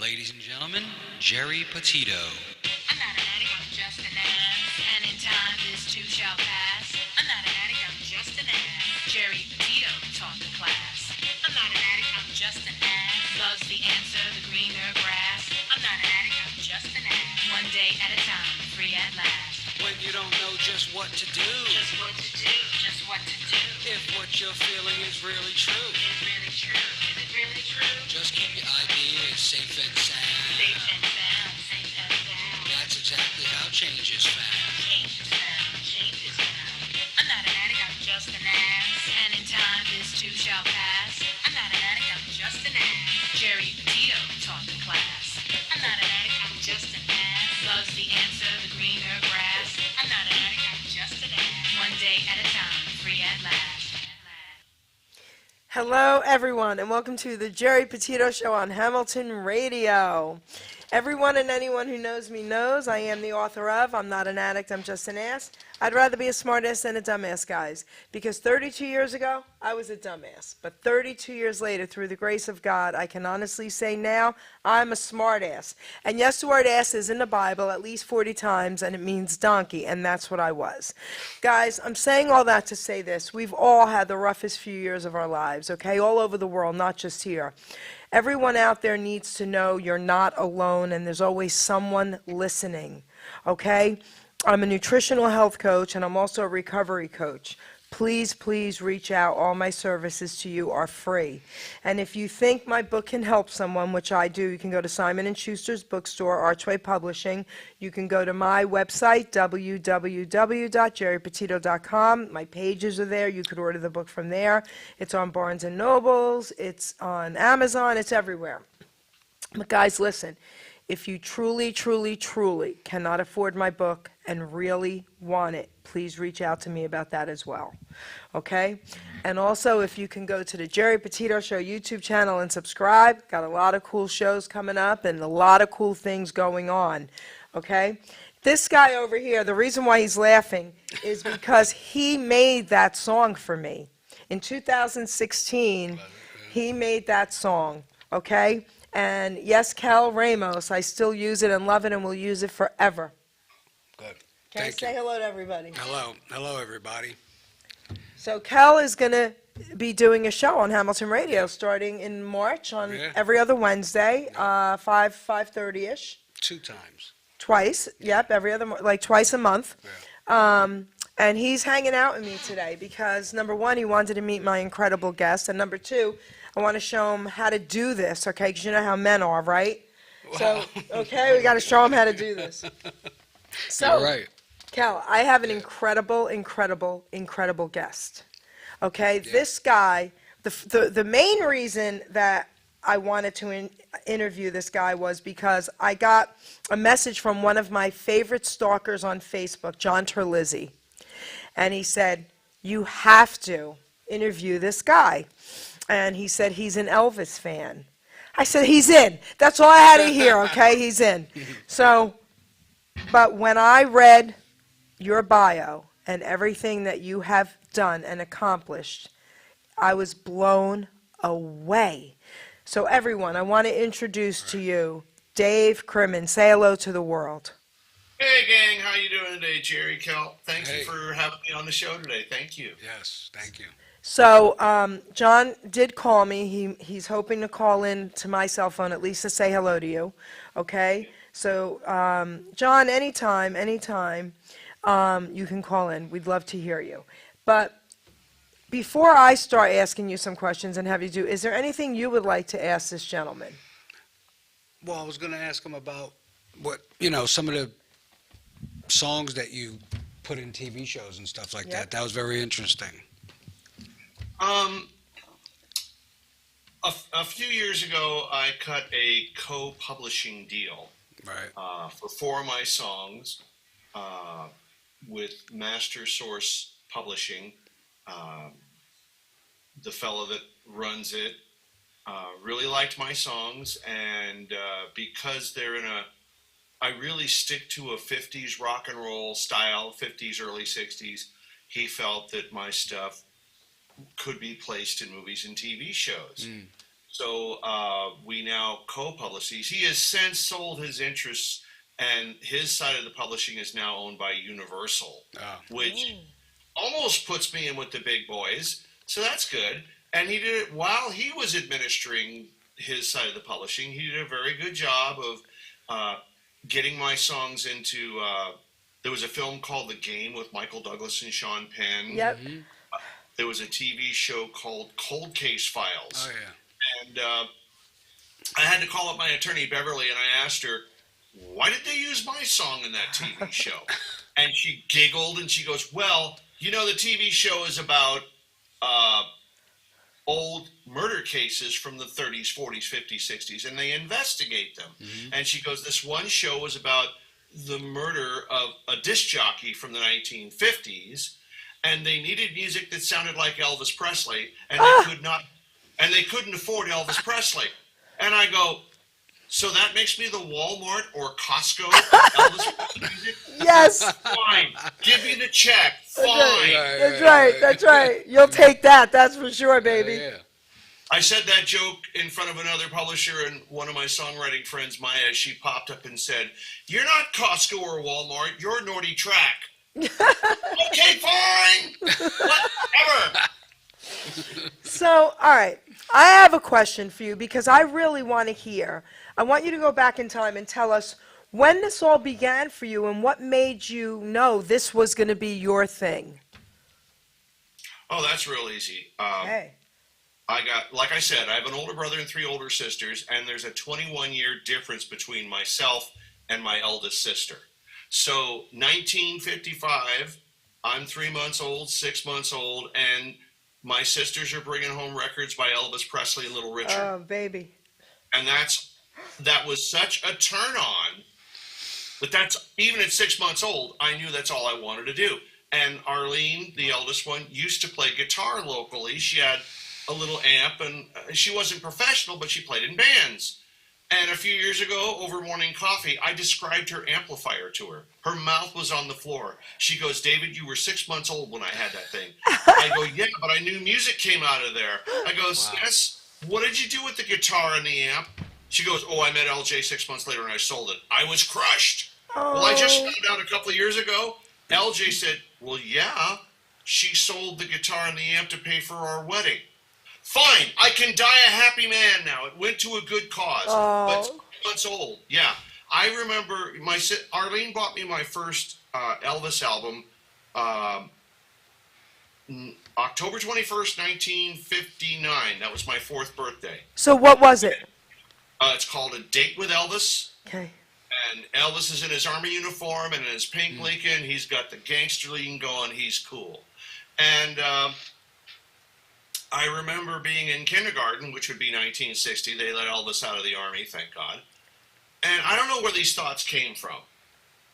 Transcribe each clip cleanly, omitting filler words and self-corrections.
Ladies and gentlemen, Geri Petito. I'm not an addict, I'm just an ass. And in time, this too shall pass. I'm not an addict, I'm just an ass. Geri Petito taught the class. I'm not an addict, I'm just an ass. Love's the answer, the greener grass. I'm not an addict, I'm just an ass. One day at a time, free at last. When you don't know just what to do, Just what to do, just what to do. if what you're feeling is really true, Is it really true? Is it really true? just keep your ideas safe and sound. Safe and sound, safe and sound. That's exactly how change is found. Change is found, change is found. I'm not an addict, I'm just an ass. And in time, this too shall pass. I'm not an addict, I'm just an ass. Geri Petito taught the class. I'm not an addict, I'm just an ass. Love's the answer, the greener grass. I'm not an addict, I'm just an ass. One day at a time, free at last. Hello, everyone, and welcome to the Geri Petito Show on Hamilton Radio. Everyone and anyone who knows me knows I am the author of I'm Not an Addict, I'm Just an Ass. I'd rather be a smartass than a dumbass, guys, because 32 years ago, I was a dumbass. But 32 years later, through the grace of God, I can honestly say now I'm a smartass. And yes, the word ass is in the Bible at least 40 times, and it means donkey, and that's what I was. Guys, I'm saying all that to say this. We've all had the roughest few years of our lives, okay, all over the world, not just here. Everyone out there needs to know you're not alone, and there's always someone listening, okay? I'm a nutritional health coach, and I'm also a recovery coach. Please, please reach out. All my services to you are free. And if you think my book can help someone, which I do, you can go to Simon & Schuster's bookstore, Archway Publishing. You can go to my website, www.geripetito.com. My pages are there. You could order the book from there. It's on Barnes & Nobles. It's on Amazon. It's everywhere. But guys, listen. If you truly, truly, truly cannot afford my book and really want it, please reach out to me about that as well, okay? And also, if you can go to the Geri Petito Show YouTube channel and subscribe, got a lot of cool shows coming up and a lot of cool things going on, okay? This guy over here, the reason why he's laughing is because he made that song for me. In 2016, he made that song, okay? And yes, Cal Ramos, I still use it and love it and will use it forever. Good. Can I say hello to everybody? Hello. Hello, everybody. So Cal is going to be doing a show on Hamilton Radio starting in March on every other Wednesday, 5:30ish. 2 times. Twice, yep, every other, like twice a month. And he's hanging out with me today because, number one, he wanted to meet my incredible guest, and number two, I want to show him how to do this, okay? Because you know how men are, right? Wow. So, okay, we got to show him how to do this. So, You're right. Cal, I have an incredible, incredible, incredible guest. Okay, this guy, the main reason that I wanted to interview this guy was because I got a message from one of my favorite stalkers on Facebook, John Terlizzi. And he said, you have to interview this guy. And he said he's an Elvis fan. I said, he's in. That's all I had to hear, okay? He's in. So, but when I read your bio and everything that you have done and accomplished, I was blown away. So everyone, I want to introduce to you Dave Crimmen. Say hello to the world. Hey gang, how you doing today, Jerry? Cal, thank Hey. you for having me on the show today. Thank you. Yes, thank you. So John did call me. He's hoping to call in to my cell phone at least to say hello to you, okay? So John, anytime, you can call in. We'd love to hear you. But before I start asking you some questions and have you do, is there anything you would like to ask this gentleman? Well, I was going to ask him about some of the songs that you put in TV shows and stuff like that. That was very interesting. A few years ago, I cut a co-publishing deal Right. for 4 of my songs with Master Source Publishing. The fellow that runs it really liked my songs, and because they're I really stick to a 50s rock and roll style, 50s, early 60s, he felt that my stuff could be placed in movies and TV shows. So we now co-publish these. He has since sold his interests, and his side of the publishing is now owned by Universal, Oh. which almost puts me in with the big boys. So that's good. And he did it while he was administering his side of the publishing. He did a very good job of getting my songs into. There was a film called The Game with Michael Douglas and Sean Penn. Yep. There was a TV show called Cold Case Files. Oh yeah. And I had to call up my attorney, Beverly, and I asked her, why did they use my song in that TV show? And she giggled and she goes, well, you know, the TV show is about old murder cases from the 30s, 40s, 50s, 60s, and they investigate them. And she goes, this one show was about the murder of a disc jockey from the 1950s, and they needed music that sounded like Elvis Presley, and they couldn't afford Elvis Presley. And I go, so that makes me the Walmart or Costco of Elvis Presley music? Yes. Fine. Give me the check. Fine. That's right. That's right. You'll take that. That's for sure, baby. Yeah. I said that joke in front of another publisher, and one of my songwriting friends, Maya, she popped up and said, you're not Costco or Walmart, you're Naughty Track. Okay, fine. Whatever. So, all right. I have a question for you because I really want to hear. I want you to go back in time and tell us when this all began for you and what made you know this was going to be your thing. Oh, that's real easy. Hey. Like I said, I have an older brother and 3 older sisters, and there's a 21-year difference between myself and my eldest sister. So 1955, I'm 3 months old, 6 months old, and my sisters are bringing home records by Elvis Presley and Little Richard. Oh, baby. And that was such a turn on, but that's, even at 6 months old, I knew that's all I wanted to do. And Arlene, the eldest one, used to play guitar locally. She had a little amp, and she wasn't professional, but she played in bands. And a few years ago, over morning coffee, I described her amplifier to her. Her mouth was on the floor. She goes, David, you were 6 months old when I had that thing. I go, yeah, but I knew music came out of there. I goes, yes, what did you do with the guitar and the amp? She goes, oh, I met LJ 6 months later and I sold it. I was crushed. Oh. Well, I just found out a couple of years ago, LJ said, well, yeah, she sold the guitar and the amp to pay for our wedding. Fine, I can die a happy man now. It went to a good cause. But 6 months old, yeah. I remember Arlene bought me my first Elvis album October 21st, 1959. That was my 4th birthday. So what was it? It's called A Date with Elvis. Okay. And Elvis is in his army uniform and in his pink Lincoln. He's got the gangster lean going. He's cool. And I remember being in kindergarten, which would be 1960. They let Elvis out of the army, thank God. And I don't know where these thoughts came from.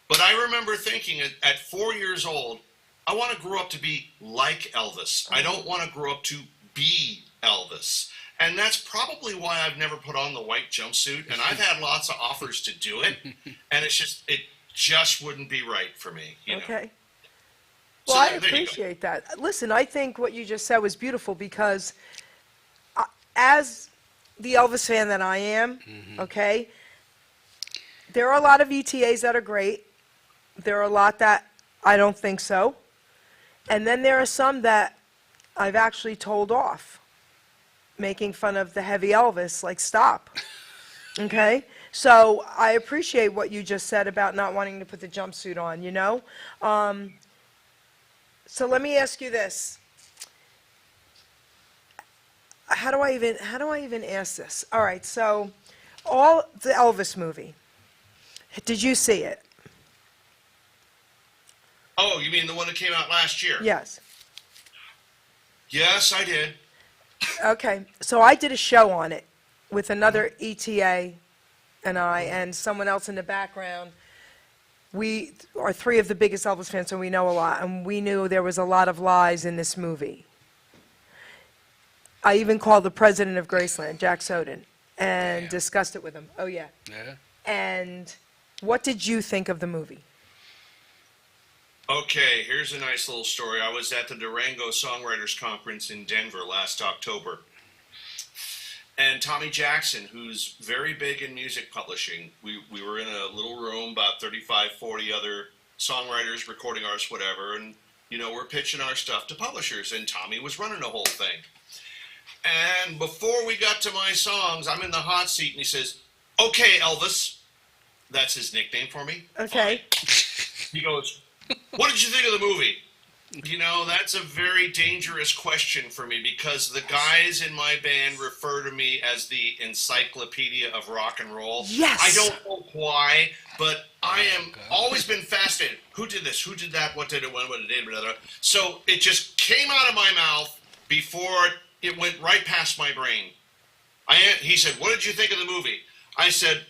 But I remember thinking at 4 years old, I want to grow up to be like Elvis. I don't want to grow up to be Elvis. And that's probably why I've never put on the white jumpsuit. And I've had lots of offers to do it. And it just wouldn't be right for me. You know? Okay. So Well, I there you go. appreciate that. Listen, I think what you just said was beautiful because as the Elvis fan that I am, okay, there are a lot of ETAs that are great. There are a lot that I don't think so. And then there are some that I've actually told off, making fun of the heavy Elvis, like stop. Okay? So I appreciate what you just said about not wanting to put the jumpsuit on, you know? So let me ask you this. How do I even ask this? All right, so the Elvis movie. Did you see it? Oh, you mean the one that came out last year? Yes. Yes, I did. Okay, so I did a show on it with another ETA and I and someone else in the background. We are 3 of the biggest Elvis fans, so we know a lot, and we knew there was a lot of lies in this movie. I even called the president of Graceland, Jack Soden, and Damn. discussed it with him. Oh, yeah. Yeah. And what did you think of the movie? Okay, here's a nice little story. I was at the Durango Songwriters Conference in Denver last October. and Tommy Jackson, who's very big in music publishing. We were in a little room, about 35, 40 other songwriters, recording artists, whatever, and we're pitching our stuff to publishers, and Tommy was running the whole thing. And before we got to my songs, I'm in the hot seat, and he says, "Okay, Elvis," that's his nickname for me. Okay. He goes, "What did you think of the movie?" That's a very dangerous question for me, because the guys in my band refer to me as the encyclopedia of rock and roll. Yes. I don't know why, but I am always been fascinated. Who did this? Who did that? What did it? What it did? Blah, blah, blah. So it just came out of my mouth before it went right past my brain. He said, "What did you think of the movie?" I said,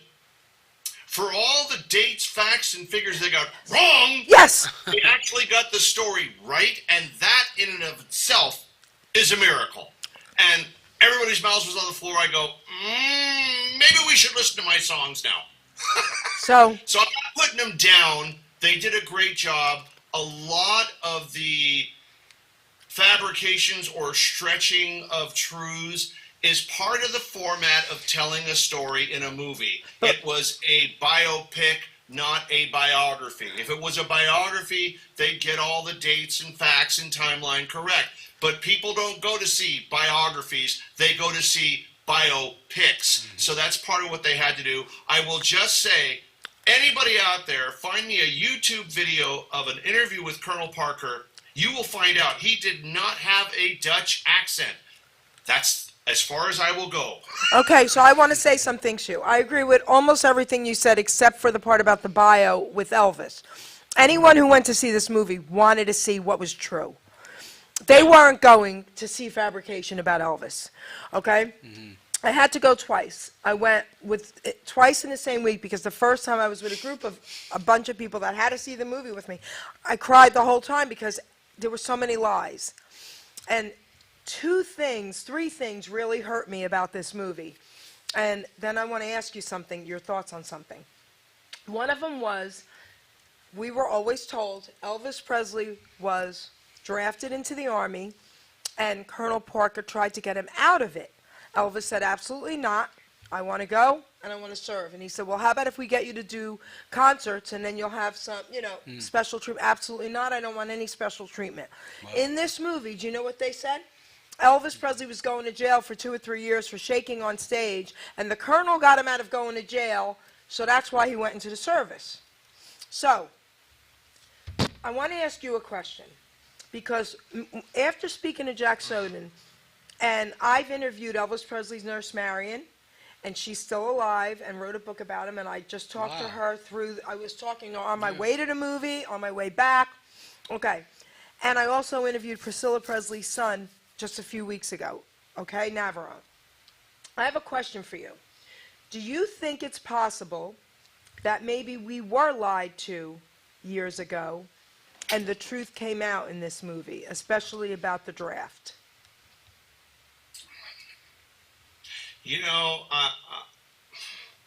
"For all the dates, facts, and figures they got wrong, Yes. they actually got the story right, and that in and of itself is a miracle." And everybody's mouths was on the floor. I go, maybe we should listen to my songs now. So So I'm not putting them down. They did a great job. A lot of the fabrications or stretching of truths is part of the format of telling a story in a movie. It was a biopic, not a biography. If it was a biography, they'd get all the dates and facts and timeline correct. But people don't go to see biographies, they go to see biopics. So that's part of what they had to do. I will just say, anybody out there, find me a YouTube video of an interview with Colonel Parker. You will find out he did not have a Dutch accent. That's as far as I will go. Okay, so I want to say something to you. I agree with almost everything you said except for the part about the bio with Elvis. Anyone who went to see this movie wanted to see what was true. They weren't going to see fabrication about Elvis, okay? I had to go twice. I went twice in the same week, because the first time I was with a group of a bunch of people that had to see the movie with me. I cried the whole time because there were so many lies. And three things really hurt me about this movie. And then I want to ask you something, your thoughts on something. One of them was, we were always told Elvis Presley was drafted into the Army, and Colonel Parker tried to get him out of it. Elvis said, "Absolutely not. I want to go, and I want to serve." And he said, "Well, how about if we get you to do concerts, and then you'll have some, special treatment?" "Absolutely not. I don't want any special treatment." Wow. In this movie, do you know what they said? Elvis Presley was going to jail for 2 or 3 years for shaking on stage, and the colonel got him out of going to jail, so that's why he went into the service. So, I want to ask you a question, because after speaking to Jack Soden, and I've interviewed Elvis Presley's nurse, Marion, and she's still alive, and wrote a book about him, and I just talked to her I was talking on my way to the movie, on my way back. Okay. And I also interviewed Priscilla Presley's son just a few weeks ago, okay, Navarone. I have a question for you. Do you think it's possible that maybe we were lied to years ago, and the truth came out in this movie, especially about the draft?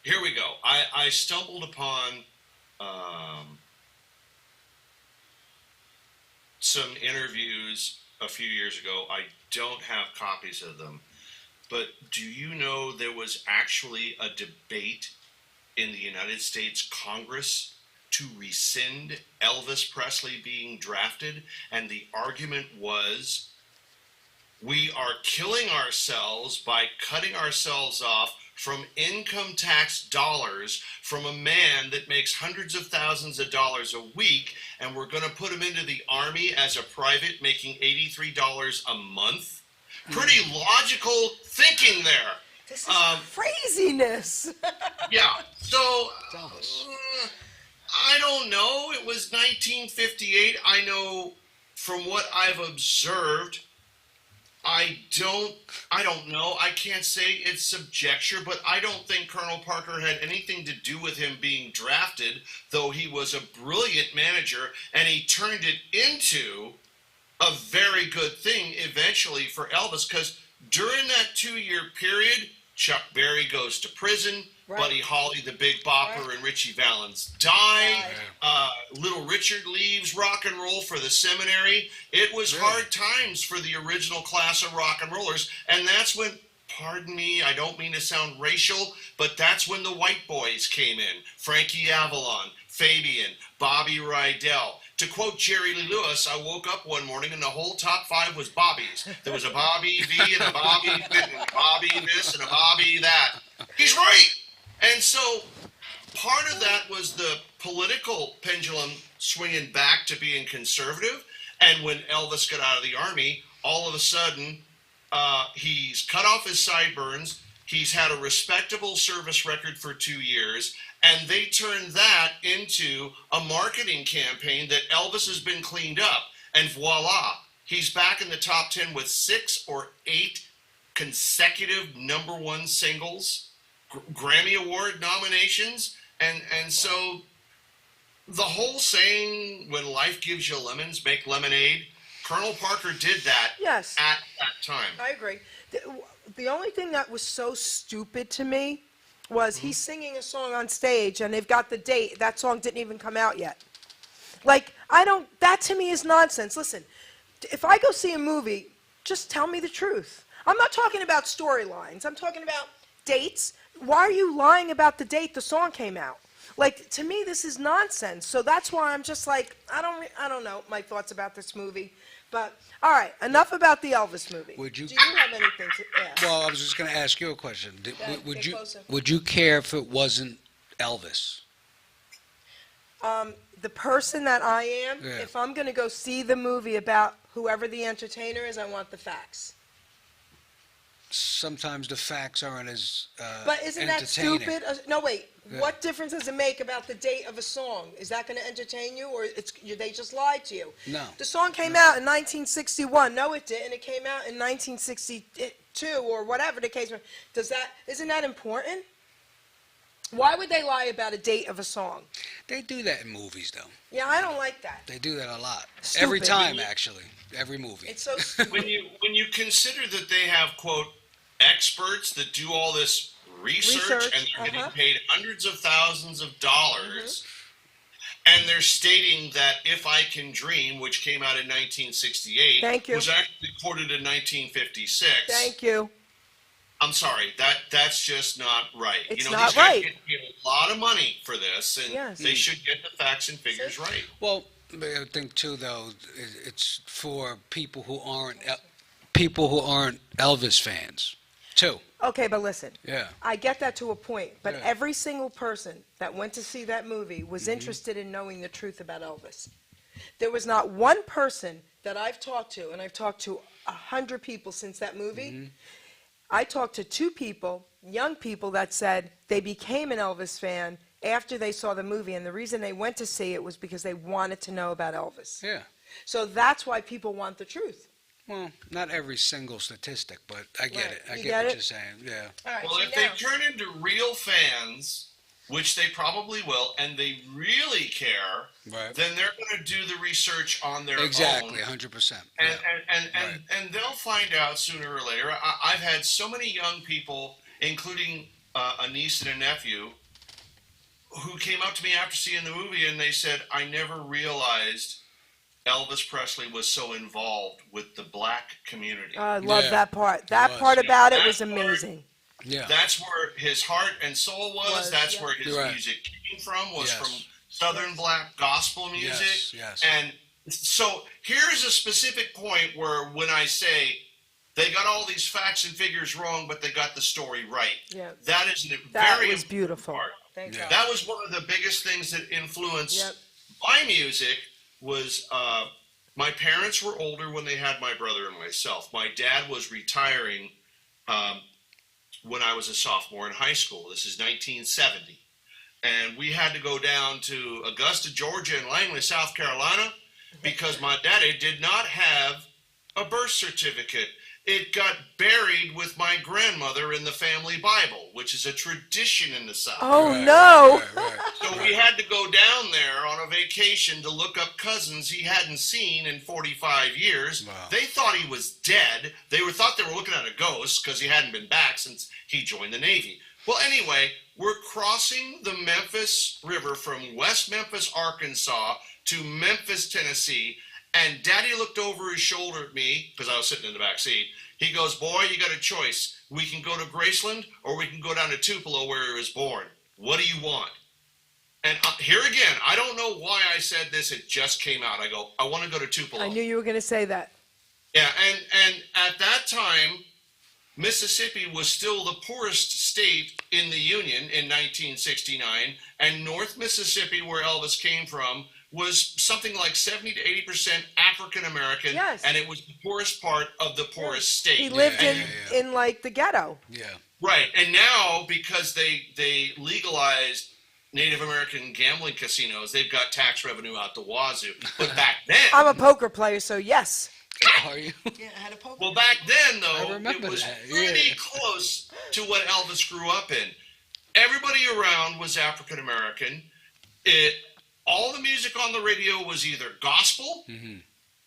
Here we go. I stumbled upon some interviews a few years ago. I don't have copies of them. But do you know there was actually a debate in the United States Congress to rescind Elvis Presley being drafted? And the argument was, we are killing ourselves by cutting ourselves off from income tax dollars from a man that makes hundreds of thousands of dollars a week, and we're going to put him into the Army as a private making $83 a month. Pretty logical thinking there. This is craziness. Yeah, so I don't know. It was 1958. I know from what I've observed, I don't know. I can't say it's subjecture, but I don't think Colonel Parker had anything to do with him being drafted, though he was a brilliant manager, and he turned it into a very good thing eventually for Elvis, because during that 2-year period, Chuck Berry goes to prison, right. Buddy Holly, the Big Bopper, right. and Richie Valens die. Right. Little Richard leaves rock and roll for the seminary. It was hard times for the original class of rock and rollers, and that's when pardon me, I don't mean to sound racial, but that's when the white boys came in. Frankie Avalon, Fabian, Bobby Rydell. To quote Jerry Lee Lewis, I woke up one morning and the whole top 5 was Bobbies. There was a Bobby V and a Bobby Fit and a Bobby this and a Bobby that. He's right. And so part of that was the political pendulum swinging back to being conservative. And when Elvis got out of the Army, all of a sudden, he's cut off his sideburns. He's had a respectable service record for 2 years. And they turned that into a marketing campaign that Elvis has been cleaned up. And voila, he's back in the top 10 with 6 or 8 consecutive #1 singles, Grammy Award nominations. And so the whole saying, when life gives you lemons, make lemonade, Colonel Parker did that Yes. at that time. I agree. The only thing that was so stupid to me was he's singing a song on stage and they've got the date. That song didn't even come out yet. Like, that to me is nonsense. Listen, if I go see a movie, just tell me the truth. I'm not talking about storylines. I'm talking about dates. Why are you lying about the date the song came out? Like, to me, this is nonsense. So that's why I'm just like, I don't know my thoughts about this movie. But, all right, enough about the Elvis movie. Would you- Do you have anything to add? Well, I was just going to ask you a question. ahead, get closer. Would you care if it wasn't Elvis? The person that I am, Yeah. if I'm going to go see the movie about whoever the entertainer is, I want the facts. Sometimes the facts aren't as But isn't that entertaining. stupid? No, wait. Yeah. What difference does it make about the date of a song? Is that going to entertain you, or they just lied to you? No. The song came out in 1961. No, it didn't. It came out in 1962 or whatever the case. Isn't that important? Why would they lie about a date of a song? They do that in movies, though. Yeah, I don't like that. They do that a lot. Stupid. Every time, actually. Every movie. It's so stupid. When you consider that they have, quote, experts that do all this research and they're getting paid hundreds of thousands of dollars, and they're stating that If I Can Dream, which came out in 1968, Thank you. was actually recorded in 1956. Thank you. I'm sorry, that's just not right. It's these not guys right. get paid a lot of money for this, and Yes. they should get the facts and figures right. Well, I think, too, though, it's for people who aren't Elvis fans, too. Okay, but listen. Yeah. I get that to a point, but Yeah. every single person that went to see that movie was interested in knowing the truth about Elvis. There was not one person that I've talked to, and I've talked to 100 people since that movie. I talked to 2 people, young people, that said they became an Elvis fan after they saw the movie, and the reason they went to see it was because they wanted to know about Elvis. Yeah. So that's why people want the truth. Well, not every single statistic, but I get Right. it. I You get get what it? you're saying. Yeah. All right, Well, so if they now- turn into real fans, which they probably will, and they really care, Right. then they're going to do the research on their Exactly, own. 100%. And, Yeah. and they'll find out sooner or later. I've had so many young people, including a niece and a nephew, who came up to me after seeing the movie and they said, I never realized Elvis Presley was so involved with the black community. I love Yeah, that part. it That was. part about it That was part- amazing. Yeah. That's where his heart and soul was. That's yeah. where his You're right. music came from, was Yes. from Southern black gospel music. Yes. And so here's a specific point where when I say they got all these facts and figures wrong, but they got the story right. Yeah. That is a That very was beautiful. important part. Thank Yeah. God. That was one of the biggest things that influenced Yep. my music was my parents were older when they had my brother and myself. My dad was retiring when I was a sophomore in high school. This is 1970. And we had to go down to Augusta, Georgia, and Langley, South Carolina, because my daddy did not have a birth certificate. It got buried with my grandmother in the family Bible, which is a tradition in the South. Oh, Right, no. right. So we had to go down there on a vacation to look up cousins he hadn't seen in 45 years. Wow. They thought he was dead. Thought they were looking at a ghost because he hadn't been back since he joined the Navy. Well, anyway, we're crossing the Memphis River from West Memphis, Arkansas to Memphis, Tennessee, and Daddy looked over his shoulder at me because I was sitting in the back seat. He goes, boy, you got a choice. We can go to Graceland or we can go down to Tupelo where he was born. What do you want? And here again, I don't know why I said this. It just came out. I go, I want to go to Tupelo. I knew you were going to say that. Yeah, and at that time, Mississippi was still the poorest state in the Union in 1969, and North Mississippi, where Elvis came from, was something like 70 to 80% African American, Yes. and it was the poorest part of the poorest state. He lived And- in like the ghetto. Yeah. Right, and now because they legalized Native American gambling casinos, they've got tax revenue out the wazoo. But back then, I'm a poker player, so yes. Are you? Yeah, I had a poker. well, back then though, I remember it was that, pretty yeah. close to what Elvis grew up in. Everybody around was African American. All the music on the radio was either gospel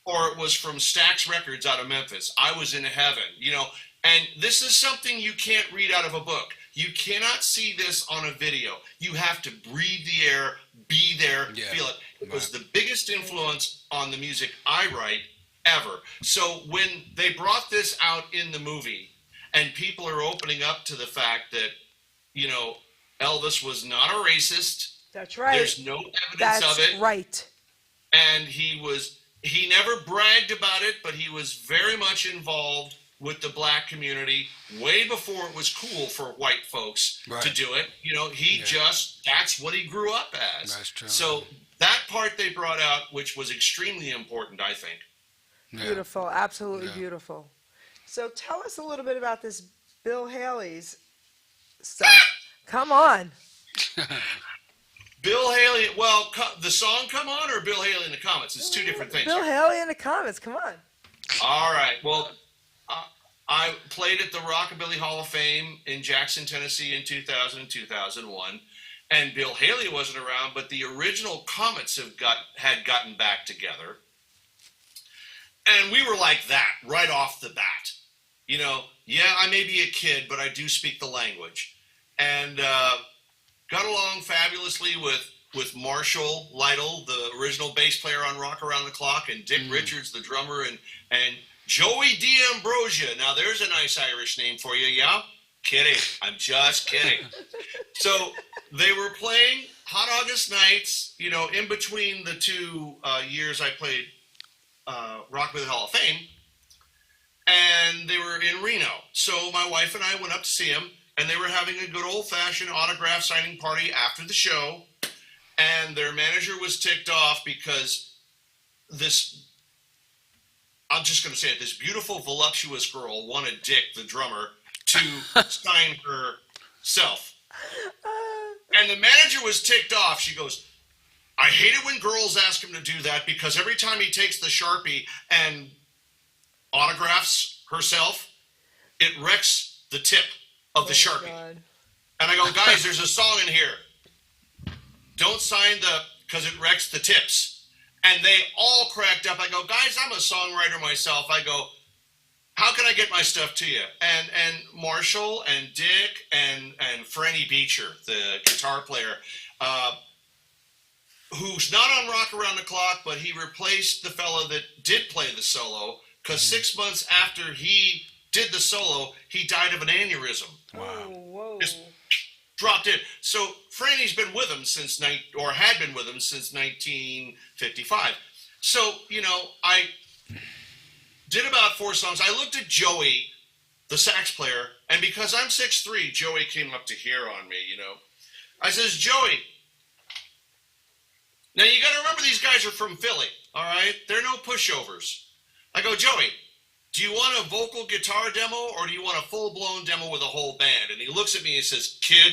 or it was from Stax Records out of Memphis. I was in heaven, you know. And this is something you can't read out of a book. You cannot see this on a video. You have to breathe the air, be there, Yeah. feel it. It was the biggest influence on the music I write ever. So when they brought this out in the movie and people are opening up to the fact that, you know, Elvis was not a racist. That's right. There's no evidence That's of it. right. And he never bragged about it, but he was very much involved with the black community way before it was cool for white folks Right. to do it. You know, that's what he grew up as. That's true. So that part they brought out, which was extremely important, I think. Yeah. Beautiful. Absolutely Yeah. beautiful. So tell us a little bit about this Bill Haley's stuff. Come on. Bill Haley, well, the song Come On or Bill Haley in the Comets? It's two different things. Bill Haley in the comments. Come on. All right. Well, I played at the Rockabilly Hall of Fame in Jackson, Tennessee in 2000 and 2001. And Bill Haley wasn't around, but the original Comets had gotten back together. And we were like that right off the bat. You know, yeah, I may be a kid, but I do speak the language. And got along fabulously with Marshall Lytle, the original bass player on Rock Around the Clock, and Dick Richards, the drummer, and Joey D'Ambrosia. Now, there's a nice Irish name for you, yeah? Kidding. I'm just kidding. So they were playing Hot August Nights, you know, in between the two years I played Rockabilly Hall of Fame, and they were in Reno. So my wife and I went up to see them, and they were having a good old-fashioned autograph signing party after the show, and their manager was ticked off because I'm just going to say it, this beautiful, voluptuous girl wanted Dick, the drummer, to sign herself. And the manager was ticked off. She goes, I hate it when girls ask him to do that because every time he takes the Sharpie and autographs herself, it wrecks the tip of the Sharpie. God. And I go, guys, there's a song in here. Don't sign because it wrecks the tips. And they all cracked up. I go, guys, I'm a songwriter myself. I go, how can I get my stuff to you? And Marshall and Dick and Franny Beecher, the guitar player, who's not on Rock Around the Clock, but he replaced the fella that did play the solo, because 6 months after he did the solo, he died of an aneurysm. Wow. Whoa. Just dropped in. So Franny's been with him had been with him since 1955. So, you know, I did about 4 songs. I looked at Joey, the sax player, and because I'm 6'3", Joey came up to here on me, you know. I says, Joey, now you got to remember these guys are from Philly, all right? They're no pushovers. I go, Joey, do you want a vocal guitar demo or do you want a full-blown demo with a whole band? And he looks at me and says, kid,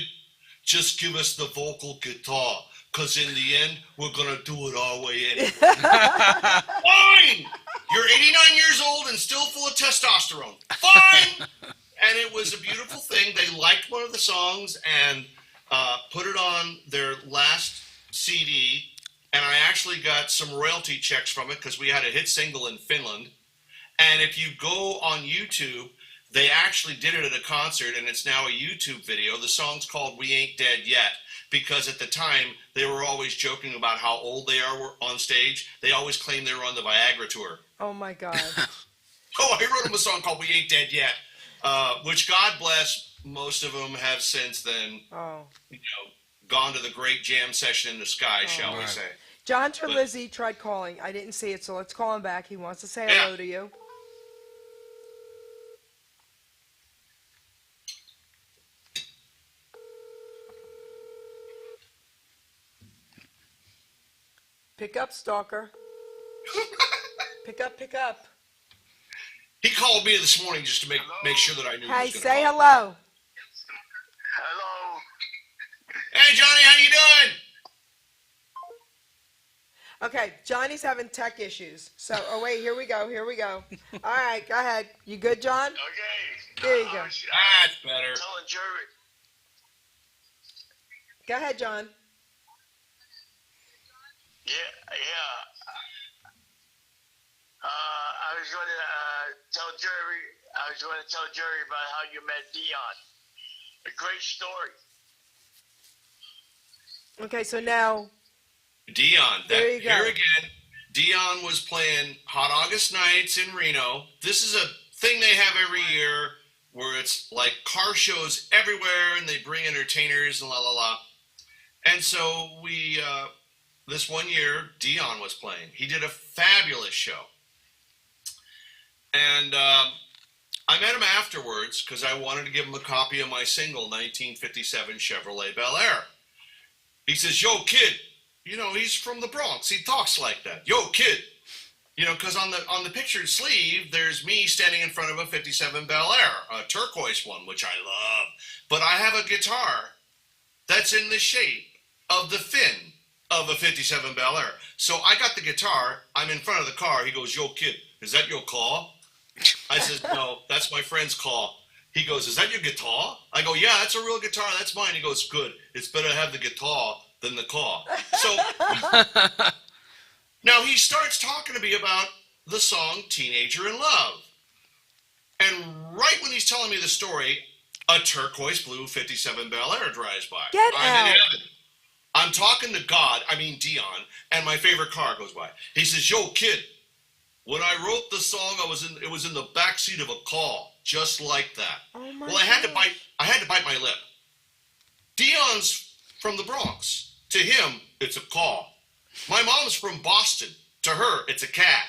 just give us the vocal guitar, because in the end, we're going to do it our way anyway. Fine! You're 89 years old and still full of testosterone. Fine! And it was a beautiful thing. They liked one of the songs and put it on their last CD, and I actually got some royalty checks from it because we had a hit single in Finland. And if you go on YouTube, they actually did it at a concert, and it's now a YouTube video. The song's called We Ain't Dead Yet, because at the time, they were always joking about how old they are on stage. They always claimed they were on the Viagra tour. Oh, my God. Oh, I wrote him a song called "We Ain't Dead Yet," which God bless. Most of them have since then, Oh. gone to the great jam session in the sky, shall we Right. say? John Terlizzi tried calling. I didn't see it, so let's call him back. He wants to say Yeah. hello to you. Pick up, stalker. Pick up, pick up. He called me this morning just to make sure that I knew. Hey, he was gonna say call. hello. Hello. Hey, Johnny, how you doing? Okay, Johnny's having tech issues. So, oh wait, here we go. All right, go ahead. You good, John? Okay. There you go. That's better. Telling Jerry. Go ahead, John. Yeah. I was going to tell Jerry. I was going to tell Jerry about how you met Dion. A great story. Okay, so now, Dion. There you go. Here again, Dion was playing Hot August Nights in Reno. This is a thing they have every year where it's like car shows everywhere and they bring entertainers and la la la. And so this one year, Dion was playing. He did a fabulous show. And I met him afterwards because I wanted to give him a copy of my single, 1957 Chevrolet Bel Air. He says, "Yo, kid," he's from the Bronx. He talks like that. "Yo, kid," because on the pictured sleeve, there's me standing in front of a 57 Bel Air, a turquoise one, which I love. But I have a guitar that's in the shape of the fin of a 57 Bel Air. So I got the guitar. I'm in front of the car. He goes, "Yo, kid, is that your car?" I says, "No, that's my friend's car." He goes, "Is that your guitar?" I go, "Yeah, that's a real guitar. That's mine." He goes, "Good. It's better to have the guitar than the car." So now he starts talking to me about the song "Teenager in Love." And right when he's telling me the story, a turquoise blue 57 Bel Air drives by. Get I'm out. in heaven. I'm talking to God, Dion, and my favorite car goes by. He says, "Yo, kid, when I wrote the song, it was in the backseat of a car, just like that." Oh my Well, I had to gosh. bite my lip. Dion's from the Bronx. To him, it's a car. My mom's from Boston. To her, it's a cat.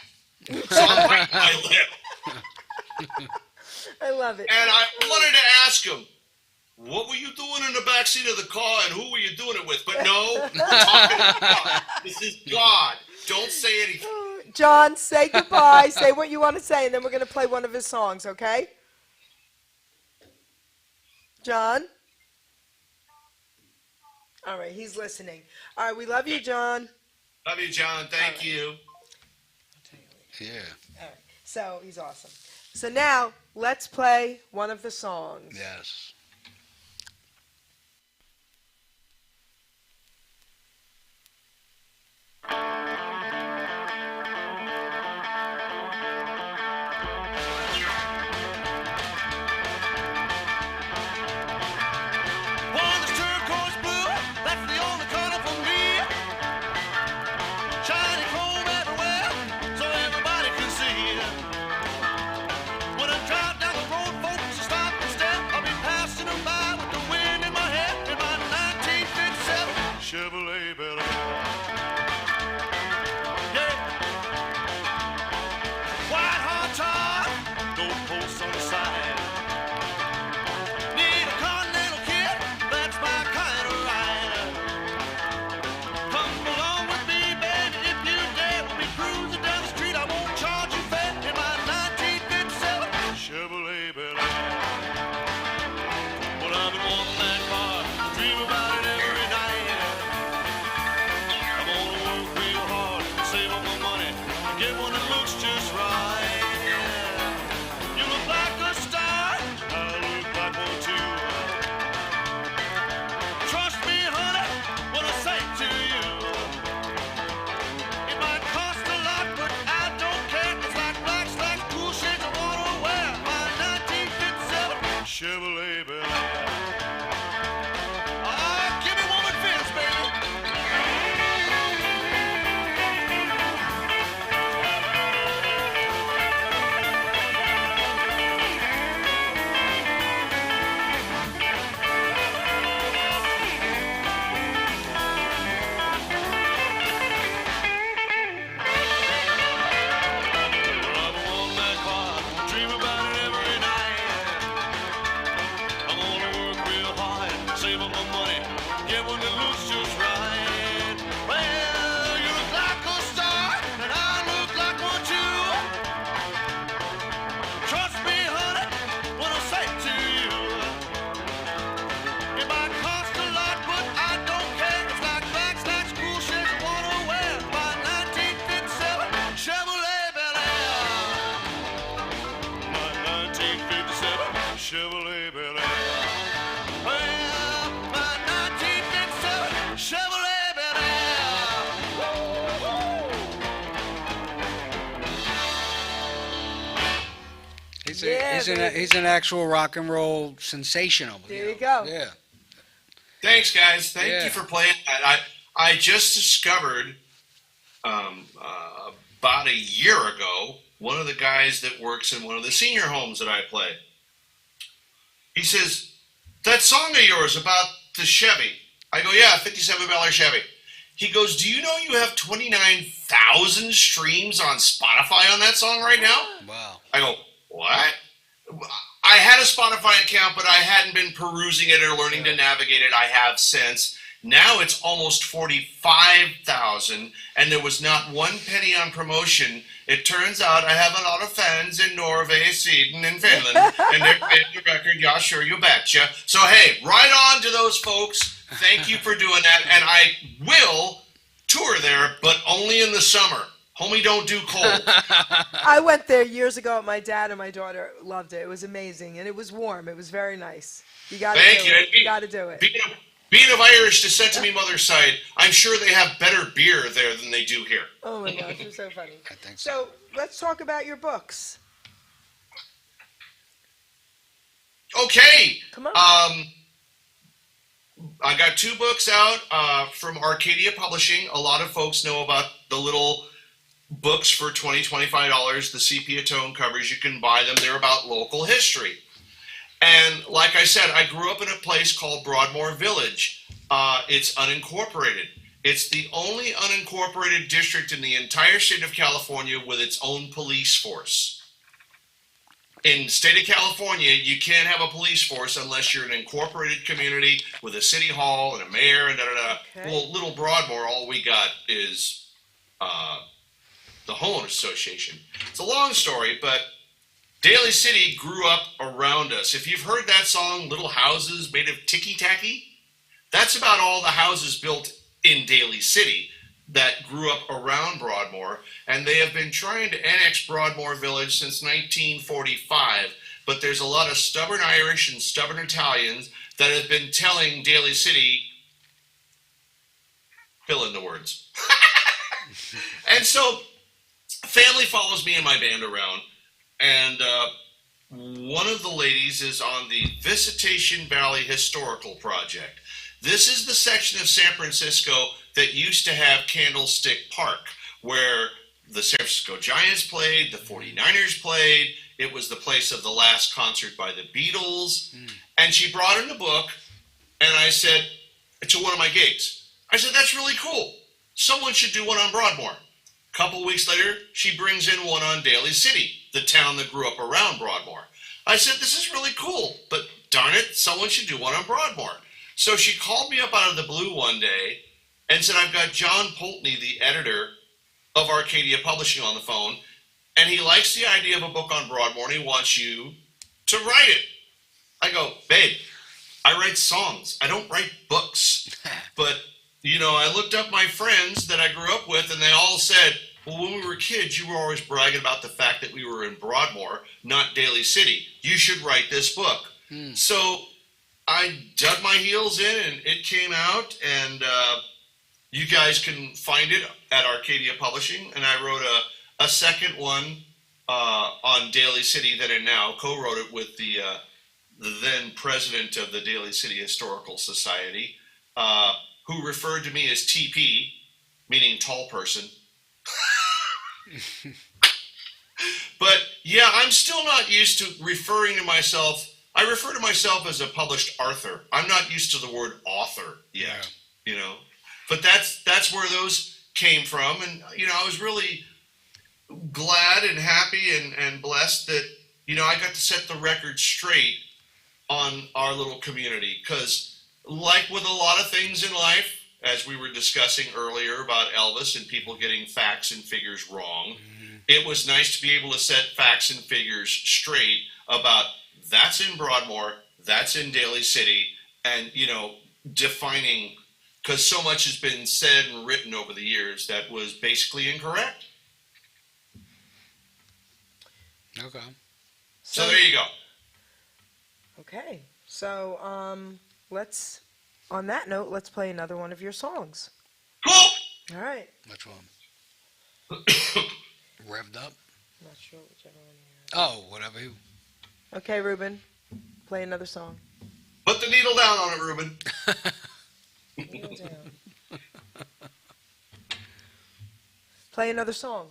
So I'm biting my lip. I love it. And I wanted to ask him, what were you doing in the backseat of the car and who were you doing it with? But no, we're talking to God. This is God. Don't say anything. John, say goodbye. Say what you want to say, and then we're going to play one of his songs, okay? John? All right, he's listening. All right, we love you, John. Love you, John. Thank you. Yeah. All right, so he's awesome. So now, let's play one of the songs. Yes. One is turquoise blue, that's the only color for me. Shining chrome everywhere, so everybody can see. When I drive down the road, folks will stop and stare. I'll be passing them by with the wind in my hair in my 1957 Chevrolet Bel Air. Yeah, baby. He's an actual rock and roll sensational. There you go. Yeah. Thanks, guys. Thank Yeah. you for playing that. I just discovered about a year ago, one of the guys that works in one of the senior homes that I play. He says, "That song of yours about the Chevy." I go, "Yeah, 57 Bel Air Chevy." He goes, "Do you know you have 29,000 streams on Spotify on that song right now?" Wow. I go, "What?" I had a Spotify account, but I hadn't been perusing it or learning to navigate it. I have since. Now it's almost 45,000, and there was not one penny on promotion. It turns out I have a lot of fans in Norway, Sweden, and Finland, and they're paying the record. Yeah, sure, you betcha. So, hey, right on to those folks. Thank you for doing that, and I will tour there, but only in the summer. Homie, don't do cold. I went there years ago with my dad, and my daughter loved it. It was amazing, and it was warm. It was very nice. You got to do Thank you. it. You got to do it. Being of Irish descent to me mother's side, I'm sure they have better beer there than they do here. Oh my gosh, you're so funny. I think so. So let's talk about your books. Okay. Come on. I got 2 books out from Arcadia Publishing. A lot of folks know about the little books for $20, $25, the sepia tone covers. You can buy them. They're about local history. And like I said, I grew up in a place called Broadmoor Village. It's unincorporated. It's the only unincorporated district in the entire state of California with its own police force. In the state of California, you can't have a police force unless you're an incorporated community with a city hall and a mayor and da-da-da. Okay. Well, little Broadmoor, all we got is the homeowners association. It's a long story, but Daly City grew up around us. If you've heard that song, Little Houses Made of Ticky-Tacky, that's about all the houses built in Daly City that grew up around Broadmoor, and they have been trying to annex Broadmoor Village since 1945, but there's a lot of stubborn Irish and stubborn Italians that have been telling Daly City, fill in the words. And so, family follows me and my band around, and one of the ladies is on the Visitation Valley Historical Project. This is the section of San Francisco that used to have Candlestick Park, where the San Francisco Giants played, the 49ers played. It was the place of the last concert by the Beatles. And she brought in the book, and I said, to one of my gigs, I said, "That's really cool. Someone should do one on Broadmoor." A couple weeks later, she brings in one on Daly City, the town that grew up around Broadmoor. I said, "This is really cool, but darn it, someone should do one on Broadmoor." So she called me up out of the blue one day and said, "I've got John Poltney, the editor of Arcadia Publishing, on the phone, and he likes the idea of a book on Broadmoor, and he wants you to write it." I go, "Babe, I write songs. I don't write books." But, you know, I looked up my friends that I grew up with, and they all said, "Well, when we were kids, you were always bragging about the fact that we were in Broadmoor, not Daly City. You should write this book." So I dug my heels in, and it came out, and you guys can find it at Arcadia Publishing. And I wrote a second one on Daly City that I now co-wrote it with the then president of the Daly City Historical Society, who referred to me as TP, meaning tall person. But yeah, I'm still not used to referring to myself. I refer to myself as a published author. I'm not used to the word author yet, you know. But that's where those came from, and you know, I was really glad and happy and blessed that, you know, I got to set the record straight on our little community, because like with a lot of things in life, as we were discussing earlier about Elvis and people getting facts and figures wrong, it was nice to be able to set facts and figures straight about that's in Broadmoor, that's in Daly City, and, you know, defining, because so much has been said and written over the years that was basically incorrect. Okay. So there you go. Okay. So let's, on that note, let's play another one of your songs. Cool. All right. Which one? Revved Up? I'm not sure whichever one you Oh, whatever. Okay, Ruben, play another song. Put the needle down on it, Ruben. Kneel down. Play another song.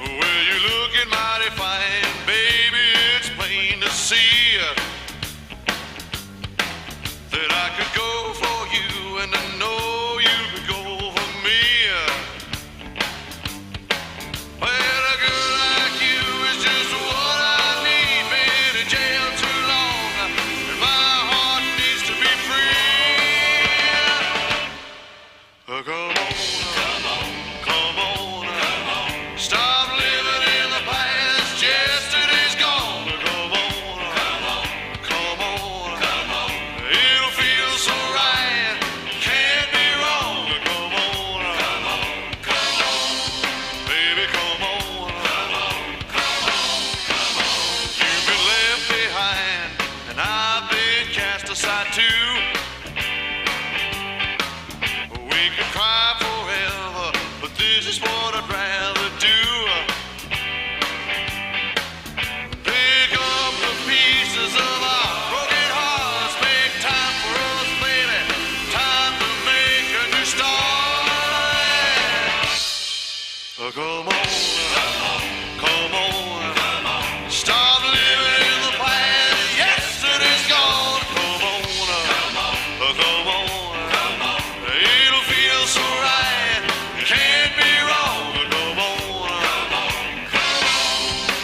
Well, you're looking mighty fine, baby. It's plain to see that I could go for you, and I know you could go for me. Well, a girl like you is just what I need. Been in jail too long, and my heart needs to be free. Come on, come on, come on, come on. Stop living in the past. Yesterday's gone. Come on, come on, come on, come on. It'll feel so right. Can't be wrong. Come on, come on, come on. Baby, come on, come on, come on, come on. You've been left behind, and I've been cast aside too. We could cry forever, but this is what I'd rather do. Pick up the pieces of our broken hearts. Make time for us, baby. Time to make a new start. Come on, come on, come on. Stop living in the past. Yesterday's gone. Come on, come on, come on. It'll feel so right. Can't be wrong. Come on,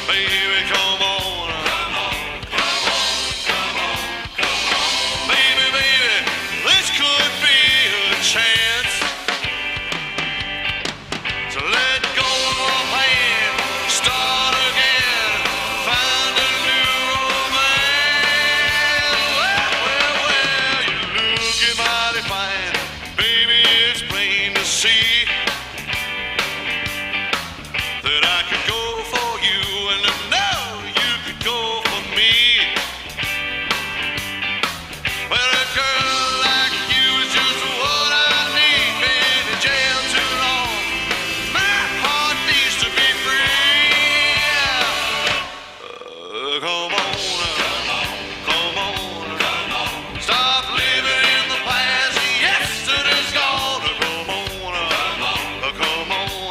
baby, come on, baby, baby. This could be a chance to let go of our pain, start again, find a new romance. Well, you looking mighty fine, baby. It's plain to see that I could go for you, and I know you could go for me. Well, a girl like you is just what I need. Been in jail too long. My heart needs to be free. Come on, come on, come on. Stop living in the past. Yesterday's gone. Come on, come on.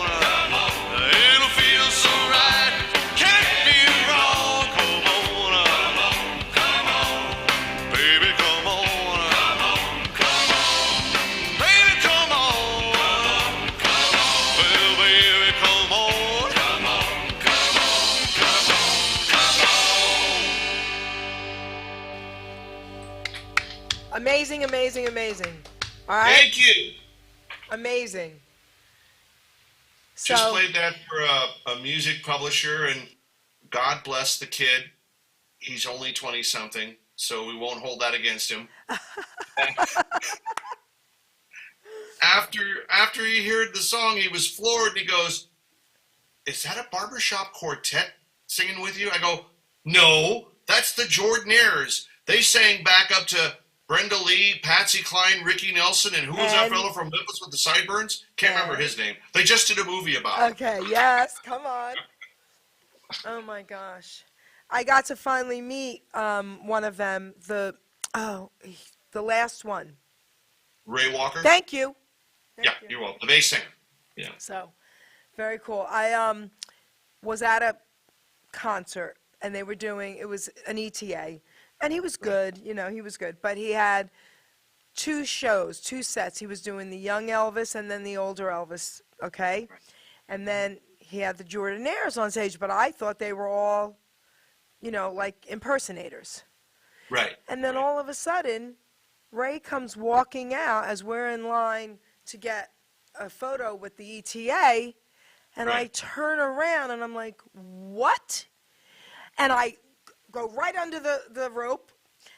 It'll feel so right. Can't be wrong. Come on, baby, come on. Baby, come on. Well, baby, come on. Amazing, amazing, amazing. All right? Thank you. Amazing. Just So, played that for a music publisher, and God bless the kid. He's only 20 something, so we won't hold that against him. After he heard the song, he was floored, and he goes, "Is that a barbershop quartet singing with you?" I go, "No, that's the Jordanaires. They sang back up to Brenda Lee, Patsy Cline, Ricky Nelson, and who was that And- fellow from Memphis with the sideburns? Can't remember his name. They just did a movie about it." okay, yes, come on. Oh my gosh. I got to finally meet one of them, the last one. Ray Walker? Thank you. Thank Yeah, you. you're welcome. The bass singer. Yeah. So, very cool. I was at a concert, and they were doing, it was an ETA, and he was good, he was good, but he had two shows, two sets. He was doing the young Elvis and then the older Elvis, okay? And then he had the Jordanaires on stage, but I thought they were all, like impersonators. Right. And then right. all of a sudden, Ray comes walking out as we're in line to get a photo with the ETA, and I Right. turn around and I'm like, what? And I go right under the rope,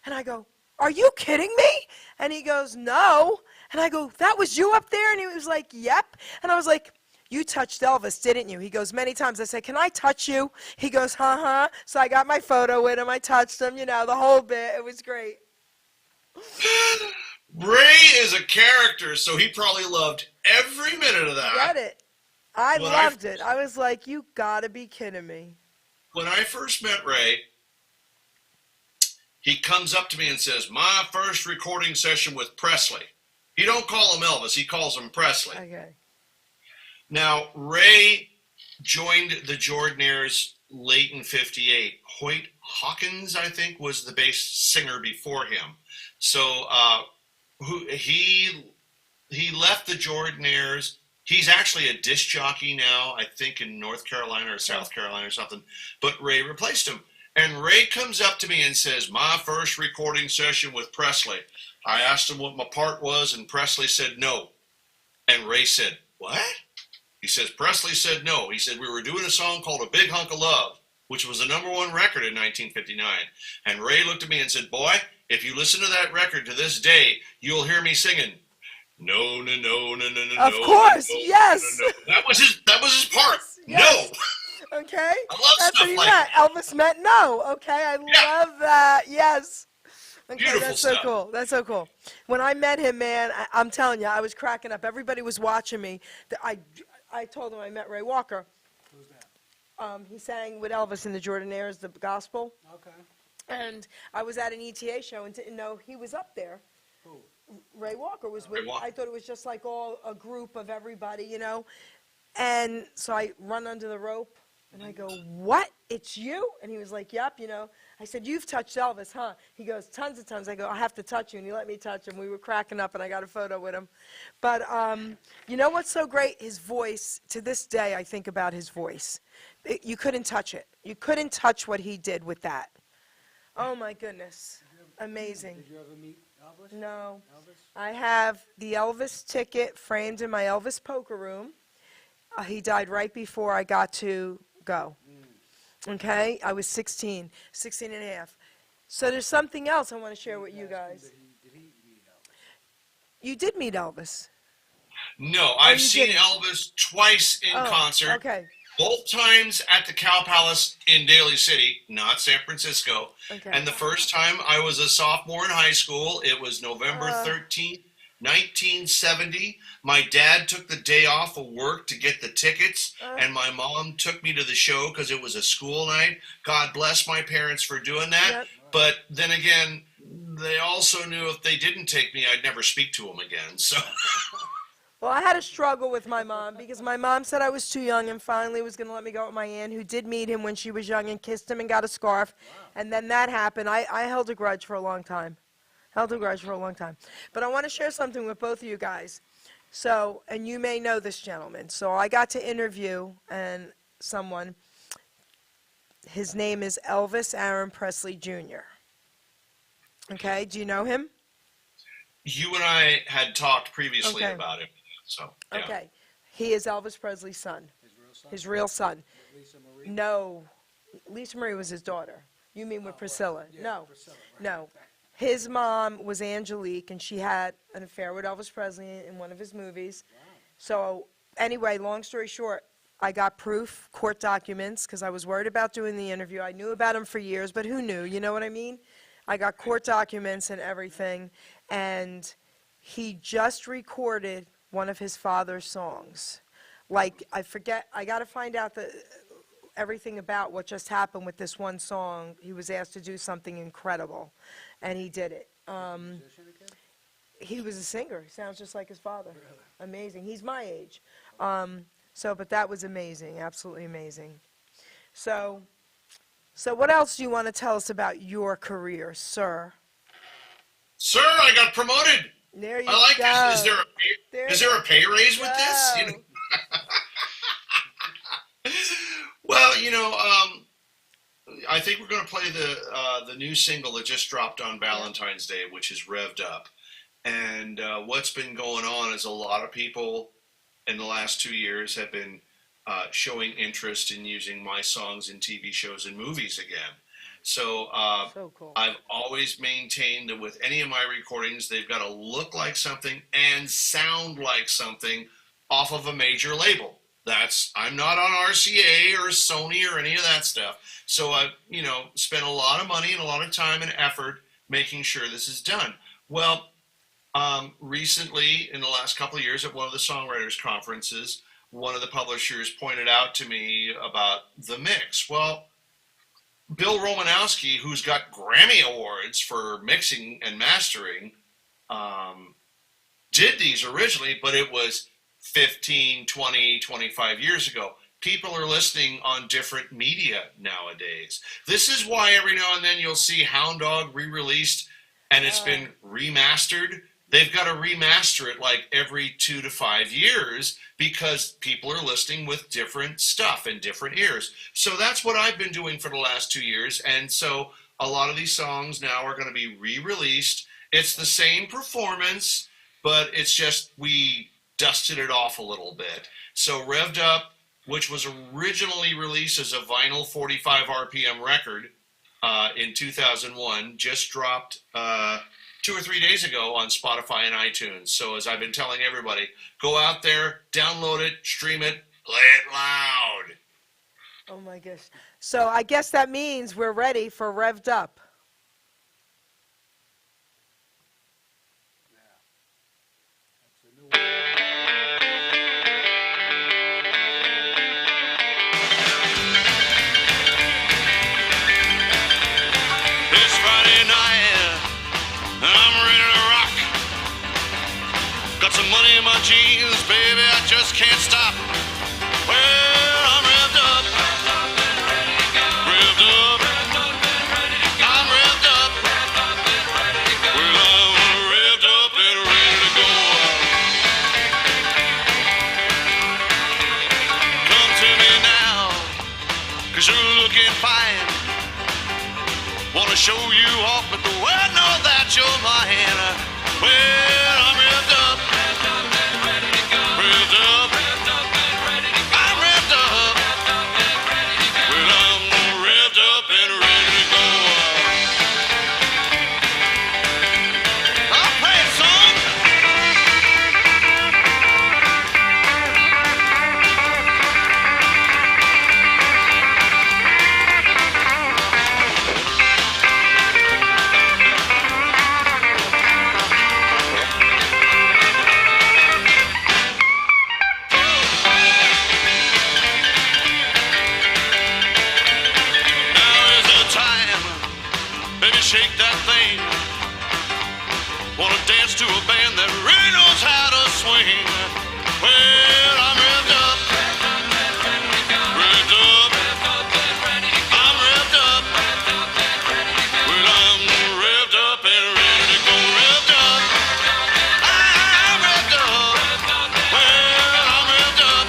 and I go, are you kidding me? And he goes, no. And I go, that was you up there? And he was like, yep. And I was like, you touched Elvis, didn't you? He goes, many times. I said, can I touch you? He goes, huh. So I got my photo with him. I touched him, the whole bit. It was great. Ray is a character, so he probably loved every minute of that. Get it? I When loved it. I was like, you gotta be kidding me. When I first met Ray, he comes up to me and says, my first recording session with Presley. He don't call him Elvis, he calls him Presley. Okay. Now, Ray joined the Jordanaires late in '58. Hoyt Hawkins, I think, was the bass singer before him. So he left the Jordanaires. He's actually a disc jockey now, I think in North Carolina or South Carolina or something. But Ray replaced him. And Ray comes up to me and says, my first recording session with Presley. I asked him what my part was, and Presley said no. And Ray said, what? He says, Presley said no. He said, we were doing a song called A Big Hunk of Love, which was the #1 record in 1959. And Ray looked at me and said, boy, if you listen to that record to this day, you'll hear me singing, no, no, no, no, no, no. Of course, no, yes. No, no. That was his part. Yes. No. Okay? I love That's stuff what he like meant. that. Elvis meant no. Okay, I love that. Yes. Okay, Beautiful that's so stuff. cool. That's so cool. When I met him, man, I'm telling you, I was cracking up. Everybody was watching me. I told him I met Ray Walker. Who's that? He sang with Elvis in the Jordanaires, the gospel. Okay. And I was at an ETA show and didn't know he was up there. Who? Ray Walker was with. Ray Walker. I thought it was just like all a group of everybody, And so I run under the rope and I go, "What? It's you?" And he was like, "Yep." I said, "You've touched Elvis, huh?" He goes, "Tons of times." I go, "I have to touch you," and he let me touch him. We were cracking up, and I got a photo with him. But you know what's so great? His voice. To this day, I think about his voice. You couldn't touch it. You couldn't touch what he did with that. Oh my goodness, amazing. Did you ever meet Elvis? No. Elvis? I have the Elvis ticket framed in my Elvis poker room. He died right before I got to go. Okay? I was 16 and a half. So there's something else I want to share with you guys. Did he meet Elvis? You did meet Elvis. No, I've you seen didn't? Elvis twice in concert. Okay. Both times at the Cow Palace in Daly City, not San Francisco. Okay. And the first time I was a sophomore in high school, it was November 13th, 1970. My dad took the day off of work to get the tickets, and my mom took me to the show because it was a school night. God bless my parents for doing that. Yep. But then again, they also knew if they didn't take me, I'd never speak to them again. So. Well, I had a struggle with my mom because my mom said I was too young and finally was going to let me go with my aunt, who did meet him when she was young and kissed him and got a scarf. Wow. And then that happened. I held a grudge for a long time. But I want to share something with both of you guys. So, and you may know this gentleman. So I got to interview someone. His name is Elvis Aaron Presley Jr. Okay, do you know him? You and I had talked previously Okay. about him. So, yeah. Okay. He is Elvis Presley's son. His real son. Lisa Marie? No. Lisa Marie was his daughter. You mean with Priscilla? Yeah, No. Priscilla, right. No. His mom was Angelique, and she had an affair with Elvis Presley in one of his movies. Wow. So, anyway, long story short, I got proof, court documents, because I was worried about doing the interview. I knew about him for years, but who knew? You know what I mean? I got court documents and everything, and he just recorded one of his father's songs. Like, I forget, I got to find out everything about what just happened with this one song. He was asked to do something incredible, and he did it. Musician again? He was a singer. He sounds just like his father. Really? Amazing. He's my age. But that was amazing, absolutely amazing. So what else do you want to tell us about your career, sir? Sir, I got promoted. There you I like go. this. Is there a pay raise with this? Go. Well, I think we're going to play the new single that just dropped on Valentine's Day, which is Revved Up. And what's been going on is a lot of people in the last 2 years have been showing interest in using my songs in TV shows and movies again. So, So cool. I've always maintained that with any of my recordings, they've got to look like something and sound like something off of a major label. I'm not on RCA or Sony or any of that stuff. So I, spent a lot of money and a lot of time and effort making sure this is done. Well, recently, in the last couple of years, at one of the songwriters conferences, one of the publishers pointed out to me about the mix. Well, Bill Romanowski, who's got Grammy Awards for mixing and mastering, did these originally, but it was 15, 20, 25 years ago. People are listening on different media nowadays. This is why every now and then you'll see Hound Dog re-released and it's been remastered. They've got to remaster it like every 2 to 5 years because people are listening with different stuff in different ears. So that's what I've been doing for the last 2 years. And so a lot of these songs now are going to be re-released. It's the same performance, but it's just we dusted it off a little bit. So Revved Up, which was originally released as a vinyl 45 RPM record in 2001, just dropped 2 or 3 days ago on Spotify and iTunes. So as I've been telling everybody, go out there, download it, stream it, play it loud. Oh my gosh. So I guess that means we're ready for Revved Up. It's Friday night, and I'm ready to rock. Got some money in my jeans, baby, I just can't stop. Well, I'm revved up, revved up. I'm revved up. Well, I'm revved up and ready to go. Come to me now, 'cause you're looking fine. Wanna show you off, but the world know that you're mine. Well, I'm revved up, revved up. I'm revved up. Well, I'm revved up and ready to go. I'll play a song. Shake that thing. Wanna dance to a band that really knows how to swing. Well, I'm revved up, revved up. I'm revved up. Well, I'm revved up and ready to go. Revved up. I'm revved up. Well, I'm revved up.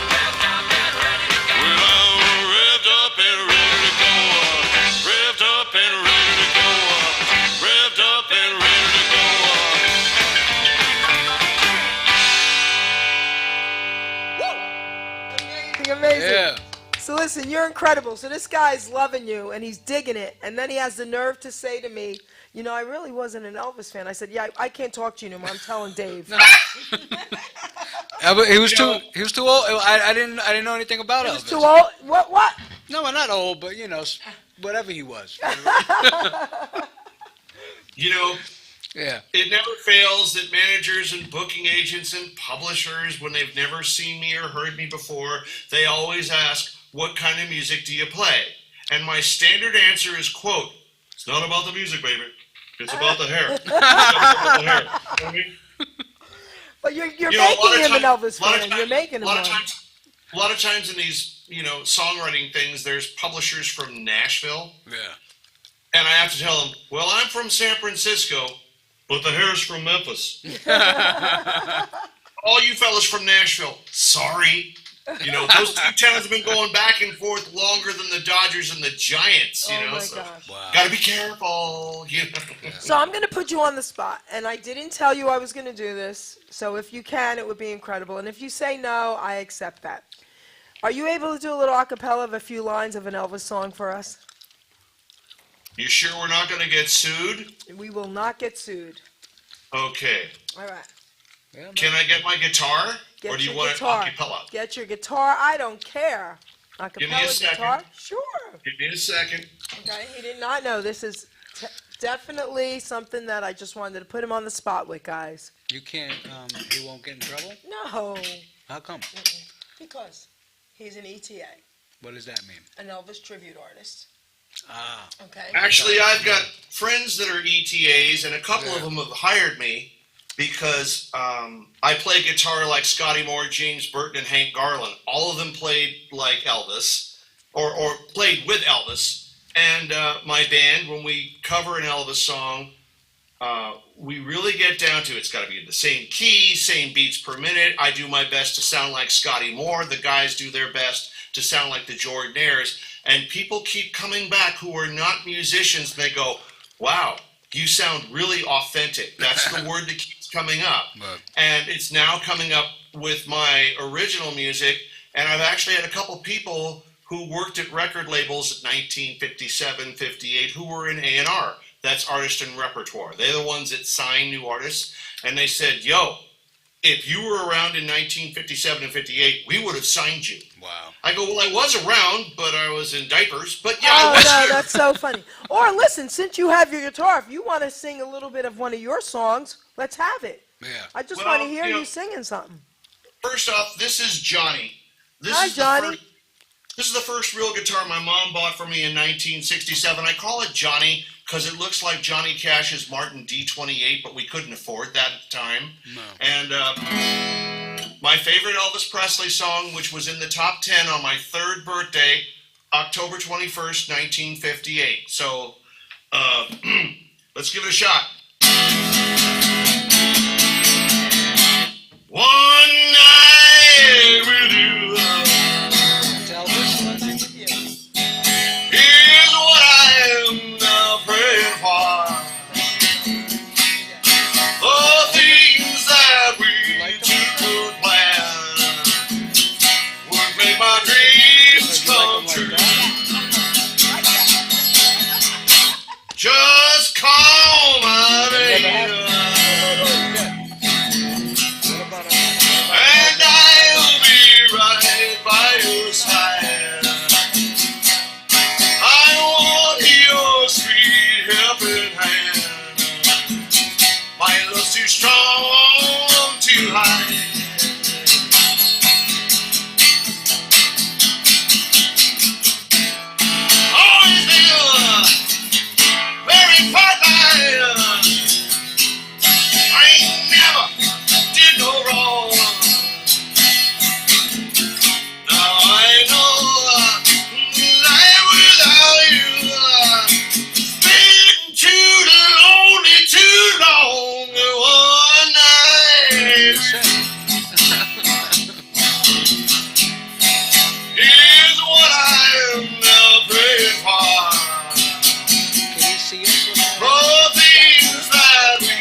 Well, I'm revved up and ready to go. Revved up and ready to go. Revved up and ready to go. Amazing. Yeah. So listen, you're incredible. So this guy's loving you and he's digging it. And then he has the nerve to say to me, I really wasn't an Elvis fan. I said, yeah, I can't talk to you anymore. I'm telling Dave. He was too old. I didn't know anything about He Elvis. was too old. What? No, not old, but whatever he was. Yeah. It never fails that managers and booking agents and publishers, when they've never seen me or heard me before, they always ask, what kind of music do you play? And my standard answer is, quote, it's not about the music, baby. It's about the hair. It's about the hair. You know what I mean? But you're making him an Elvis fan. You're making him one. A lot of times in these, songwriting things, there's publishers from Nashville. Yeah. And I have to tell them, well, I'm from San Francisco, but the hair's from Memphis. All you fellas from Nashville, sorry. Those two towns have been going back and forth longer than the Dodgers and the Giants, Oh my so gosh. Wow. gotta be careful, So I'm going to put you on the spot. And I didn't tell you I was going to do this. So if you can, it would be incredible. And if you say no, I accept that. Are you able to do a little a cappella of a few lines of an Elvis song for us? You sure we're not gonna get sued? We will not get sued. Okay. All right. Yeah, Can I get my guitar? Get Or do you your want it guitar. a cappella? Get your guitar. I don't care. Give me a Acapella second. guitar. Sure. Give me a second. Okay. He did not know. This is definitely something that I just wanted to put him on the spot with, guys. You can't, he won't get in trouble? No. How come? Because he's an ETA, What does that mean? an Elvis tribute artist. Ah, Okay. Actually, I've got friends that are ETAs, and a couple of Yeah. them have hired me because I play guitar like Scotty Moore, James Burton, and Hank Garland. All of them played like Elvis, or played with Elvis. And my band, when we cover an Elvis song, we really get down to it's got to be the same key, same beats per minute. I do my best to sound like Scotty Moore. The guys do their best to sound like the Jordanaires. And people keep coming back who are not musicians. And they go, wow, you sound really authentic. That's the word that keeps coming up. Right. And it's now coming up with my original music. And I've actually had a couple people who worked at record labels at 1957, 58, who were in A&R. That's artist and repertoire. They're the ones that sign new artists. And they said, yo, if you were around in 1957 and 58, we would have signed you. wow. I go, well, I was around, but I was in diapers. But yeah, Oh I was no, here. that's so funny. Or listen, since you have your guitar, if you want to sing a little bit of one of your songs, let's have it. Yeah. I just Well, want to hear you know- you singing something. First off, this is Johnny. This Hi, is Johnny. This is the first real guitar my mom bought for me in 1967. I call it Johnny because it looks like Johnny Cash's Martin D28, but we couldn't afford that at the time. No. And my favorite Elvis Presley song, which was in the top 10 on my third birthday, October 21st, 1958. So let's give it a shot. One night with you. Tell this one. Here's what I am now praying for. The things that we two could plan would make my dreams come true. Just call my name, and I'll be right by your side. I want your sweet helping hand. My love's too strong to hide. Always been very part-time. I never did no wrong. Now I know life without you been too lonely, too long. One night. Here's what I am now praying for. Can you see us with that? The things that we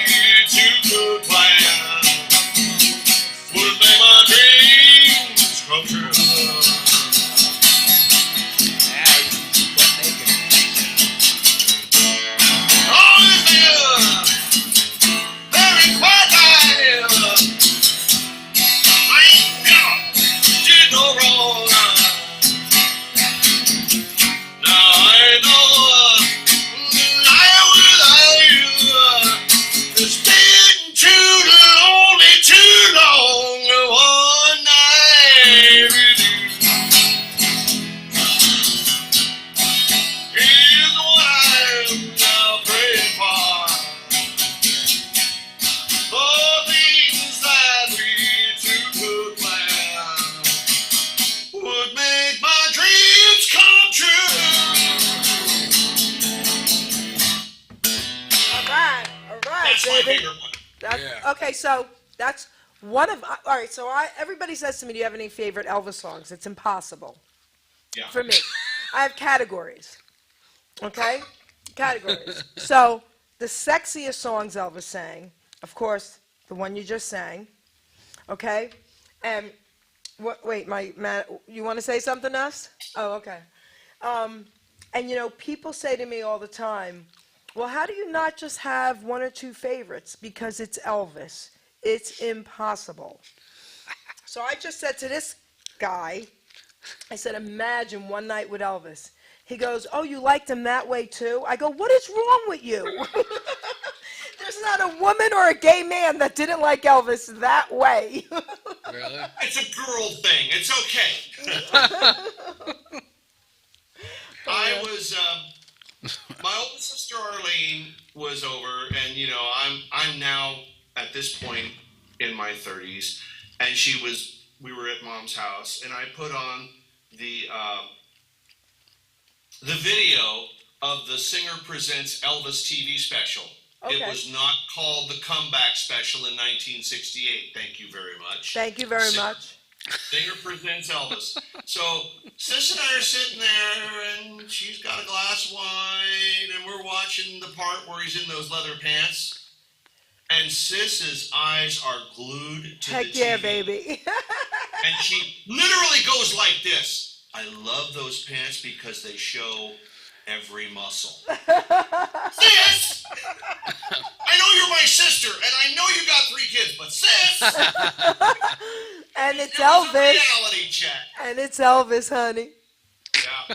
two could plan would make my dreams come true. Yeah, you butt naked. Always been very quiet. I ain't never did no wrong. Now I know life without you has been too lonely, too long. One night with you. Here's what I'm now praying for. The things that we two could plan would make my dreams come true. All right, That's my baby. favorite one. Yeah. Okay, so that's one of. All right, so everybody says to me, "Do you have any favorite Elvis songs?" It's impossible Yeah. for me. I have categories. Okay, categories. So the sexiest songs Elvis sang, of course, the one you just sang. Okay, and what? Wait, you want to say something else? Oh, okay. And you know, people say to me all the time, well, how do you not just have one or two favorites? Because it's Elvis. It's impossible. So I just said to this guy, I said, imagine one night with Elvis. He goes, oh, you liked him that way too? I go, what is wrong with you? There's not a woman or a gay man that didn't like Elvis that way. Really? It's a girl thing. It's okay. I was, my older sister Arlene was over, and I'm now at this point in my 30s, and we were at Mom's house, and I put on the video of the Singer Presents Elvis TV special. Okay. It was not called the Comeback Special in 1968. Thank you very much. Thank you very much. Singer Presents Elvis. So Sis and I are sitting there, and she's got a glass of wine, and we're watching the part where he's in those leather pants. And Sis's eyes are glued to the TV. Heck yeah, baby. And she literally goes like this. I love those pants because they show every muscle. Sis! I know you're my sister, and I know you got 3 kids, but sis! And it's It was a Elvis. reality check. And it's Elvis, honey.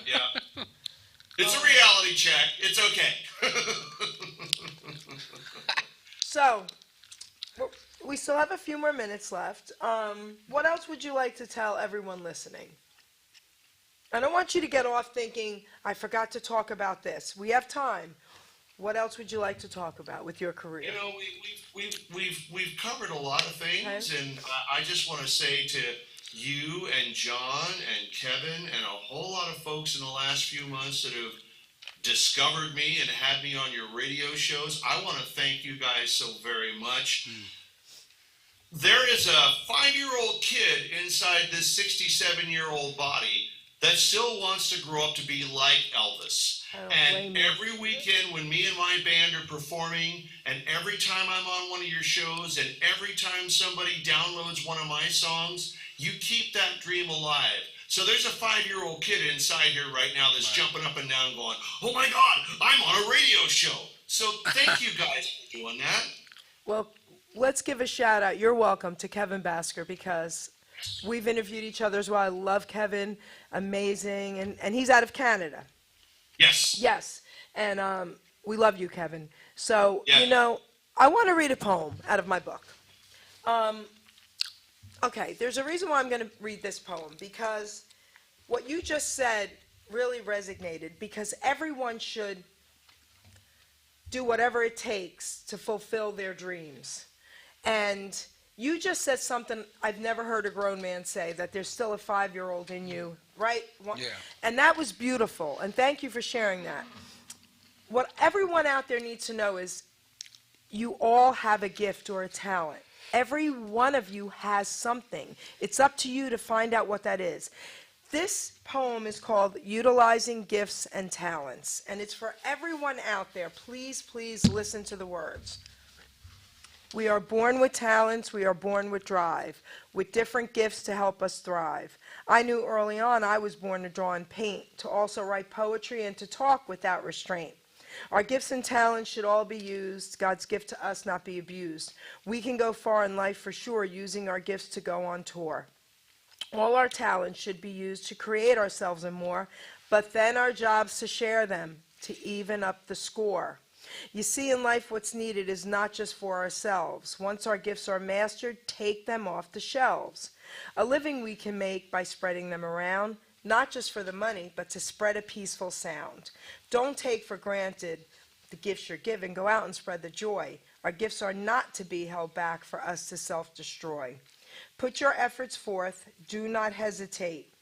Yeah. It's a reality check. It's okay. So, we still have a few more minutes left. What else would you like to tell everyone listening? I don't want you to get off thinking, I forgot to talk about this. We have time. What else would you like to talk about with your career? We've covered a lot of things, Okay. and I just want to say to you and John and Kevin and a whole lot of folks in the last few months that have discovered me and had me on your radio shows, I want to thank you guys so very much. There is a 5-year-old kid inside this 67-year-old body that still wants to grow up to be like Elvis. I don't blame And you. every weekend when me and my band are performing, and every time I'm on one of your shows, and every time somebody downloads one of my songs, you keep that dream alive. So there's a 5-year-old kid inside here right now that's jumping up and down going, oh my God, I'm on a radio show. So thank you guys for doing that. Well, let's give a shout out. You're welcome to Kevin Basker because we've interviewed each other as well. I love Kevin, amazing, and he's out of Canada. Yes. Yes, and we love you, Kevin. So, Yeah. I want to read a poem out of my book. Okay, there's a reason why I'm going to read this poem, because what you just said really resonated, because everyone should do whatever it takes to fulfill their dreams. And you just said something I've never heard a grown man say, that there's still a 5-year-old in you, right? Yeah. And that was beautiful, and thank you for sharing that. What everyone out there needs to know is you all have a gift or a talent. Every one of you has something. It's up to you to find out what that is. This poem is called Utilizing Gifts and Talents, and it's for everyone out there. Please, please listen to the words. We are born with talents, we are born with drive, with different gifts to help us thrive. I knew early on I was born to draw and paint, to also write poetry and to talk without restraint. Our gifts and talents should all be used, God's gift to us not be abused. We can go far in life for sure, using our gifts to go on tour. All our talents should be used to create ourselves and more, but then our job's to share them, to even up the score. You see, in life what's needed is not just for ourselves. Once our gifts are mastered, take them off the shelves. A living we can make by spreading them around, not just for the money, but to spread a peaceful sound. Don't take for granted the gifts you're given. Go out and spread the joy. Our gifts are not to be held back for us to self-destroy. Put your efforts forth. Do not hesitate.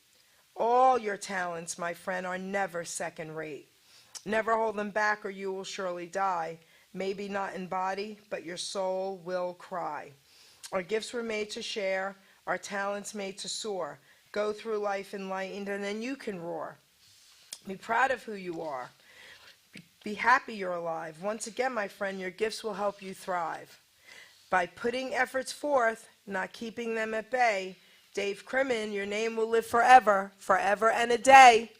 All your talents, my friend, are never second rate. Never hold them back or you will surely die. Maybe not in body, but your soul will cry. Our gifts were made to share, our talents made to soar. Go through life enlightened and then you can roar. Be proud of who you are. Be happy you're alive. Once again, my friend, your gifts will help you thrive. By putting efforts forth, not keeping them at bay, Dave Crimmen, your name will live forever, forever and a day.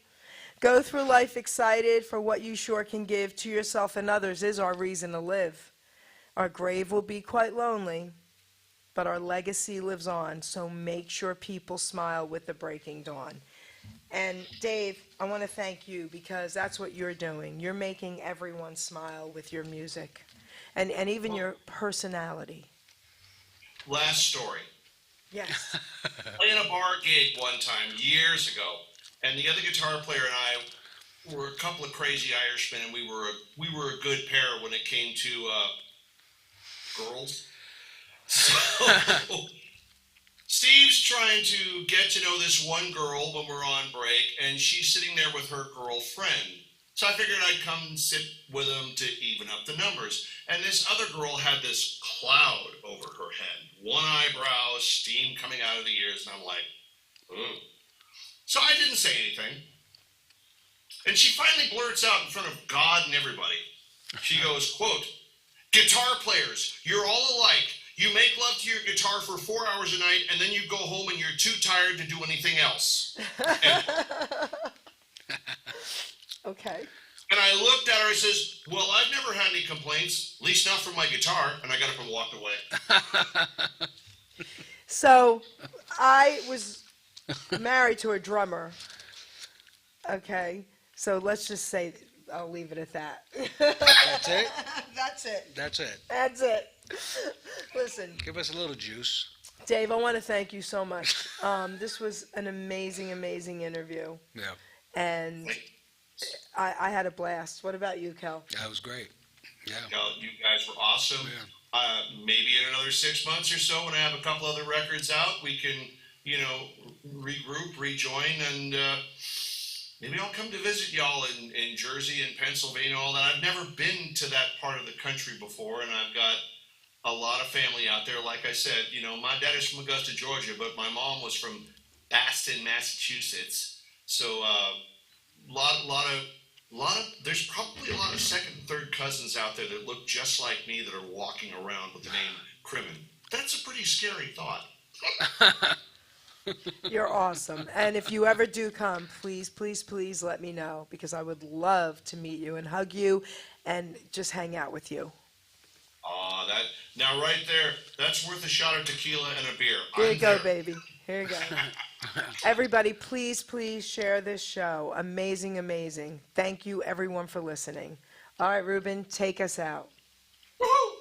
Go through life excited for what you sure can give to yourself and others is our reason to live. Our grave will be quite lonely, but our legacy lives on, so make sure people smile with the breaking dawn. And Dave, I want to thank you because that's what you're doing. You're making everyone smile with your music and even your personality. Last story. Yes. Playing a bar gig one time years ago, and the other guitar player and I were a couple of crazy Irishmen, and we were a good pair when it came to girls. So Steve's trying to get to know this one girl when we're on break, and she's sitting there with her girlfriend. So I figured I'd come and sit with them to even up the numbers. And this other girl had this cloud over her head, one eyebrow, steam coming out of the ears, and I'm like, ooh. So I didn't say anything. And she finally blurts out in front of God and everybody. She goes, quote, "Guitar players, you're all alike. You make love to your guitar for 4 hours a night, and then you go home and you're too tired to do anything else." Okay. And I looked at her and says, "Well, I've never had any complaints, at least not from my guitar." And I got up and walked away. So I was married to a drummer. Okay. So let's just say I'll leave it at that. That's it? That's it. That's it. That's it. Listen, Give us a little juice. Dave, I want to thank you so much. This was an amazing, amazing interview. Yeah, And I had a blast. What about you, Kel? that was great. Yeah. You guys were awesome. Yeah. Maybe in another 6 months or so, when I have a couple other records out, we can, regroup, rejoin, and maybe I'll come to visit y'all in Jersey and Pennsylvania, all that. I've never been to that part of the country before, and I've got a lot of family out there. Like I said, my dad is from Augusta, Georgia, but my mom was from Boston, Massachusetts. So there's probably a lot of second and third cousins out there that look just like me that are walking around with the name Crimmen. That's a pretty scary thought. You're awesome. And if you ever do come, please, please, please let me know because I would love to meet you and hug you and just hang out with you. Now right there, that's worth a shot of tequila and a beer. Here you I'm go, there. baby. Here you go. Everybody, please, please share this show. Amazing, amazing. Thank you, everyone, for listening. All right, Ruben, take us out. Woohoo!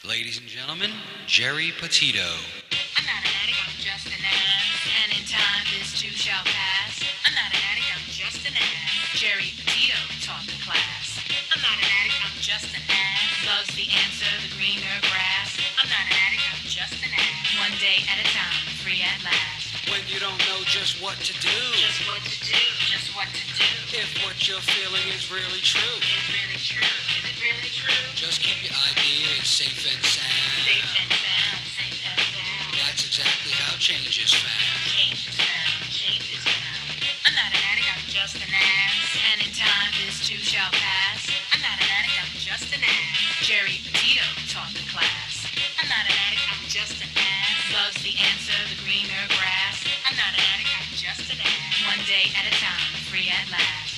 Ladies and gentlemen, Geri Petito. I'm not an addict, I'm just an ass. And in time, this too shall pass. I'm not an addict, I'm just an ass. Geri Petito taught the class. I'm not an addict, I'm just an ass. Loves the answer, the greener grass. I'm not an addict, I'm just an ass. One day at a time, free at last. When you don't know just what to do, Just what to do, just what to do. if what you're feeling is really true, Is it really true? Is it really true? just keep your ideas safe and sound. Safe and sound, safe and sound. That's exactly how change is found. Change is found, change is found. I'm not an addict, I'm just an ass. And in time, this too shall pass. I'm not an addict, I'm just an ass. Geri Petito taught the class. I'm not an addict, I'm just an ass. Loves the answer, the greener grass. I'm not an addict, I'm just an ass. One day at a time, free at last.